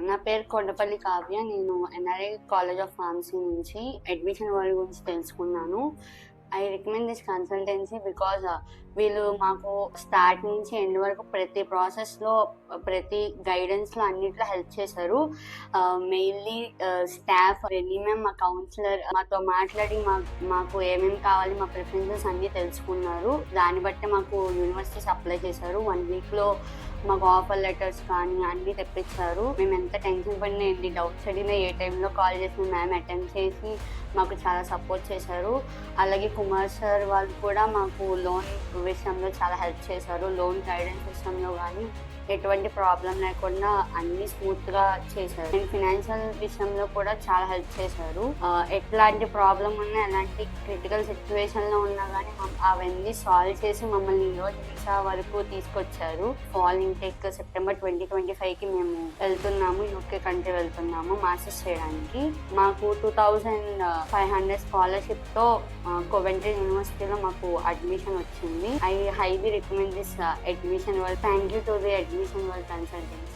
నా పేరు కొండపల్లి కావ్య. నేను ఎన్ఆర్ఐ కాలేజ్ ఆఫ్ ఫార్మసీ నుంచి అడ్మిషన్ వరల్డ్ గురించి తెలుసుకున్నాను. I recommend this consultancy because వీళ్ళు మాకు స్టార్ట్ నుంచి ఎండ్ వరకు ప్రతి ప్రాసెస్లో, ప్రతి గైడెన్స్లో అన్నిట్లో హెల్ప్ చేశారు. మెయిన్లీ స్టాఫ్, రెనీ మ్యామ్, మా కౌన్సిలర్ మాతో మాట్లాడి మాకు ఏమేమి కావాలి, మా ప్రిఫరెన్సెస్ అన్నీ తెలుసుకున్నారు. దాన్ని బట్టి మాకు యూనివర్సిటీస్ అప్లై చేశారు. 1 వీక్లో మాకు ఆఫర్ లెటర్స్ కానీ అన్నీ తెప్పించారు. మేము ఎంత టెన్షన్ పడినా, ఎన్ని డౌట్స్ అడిగినా, ఏ టైంలో కాల్ చేసిన మ్యామ్ అటెండ్ చేసి మాకు చాలా సపోర్ట్ చేశారు. అలాగే కుమార్ సార్ వాళ్ళు కూడా మాకు లోన్ విషయంలో చాలా హెల్ప్ చేశారు. లోన్ గైడెన్స్ విషయంలో కానీ ఎటువంటి ప్రాబ్లం లేకుండా అన్ని స్మూత్గా చేశారు. అండ్ ఫినాన్షియల్ విషయంలో కూడా చాలా హెల్ప్ చేశారు. ఎట్లాంటి ప్రాబ్లం ఉన్నా, ఎలాంటి క్రిటికల్ సిచ్యువేషన్లో ఉన్నా కానీ అవన్నీ సాల్వ్ చేసి మమ్మల్ని ఈరోజు వీసా వరకు తీసుకొచ్చారు. ఫాల్ ఇంటేక్ సెప్టెంబర్ 2025కి మేము వెళ్తున్నాము, యూకే కంట్రీ వెళ్తున్నాము మాస్టర్స్ చేయడానికి. మాకు 2500 స్కాలర్షిప్తో కోవెంట్రీ యూనివర్సిటీలో మాకు అడ్మిషన్ వచ్చింది. I highly recommend this admission world. Thank you to the admission world consultancy.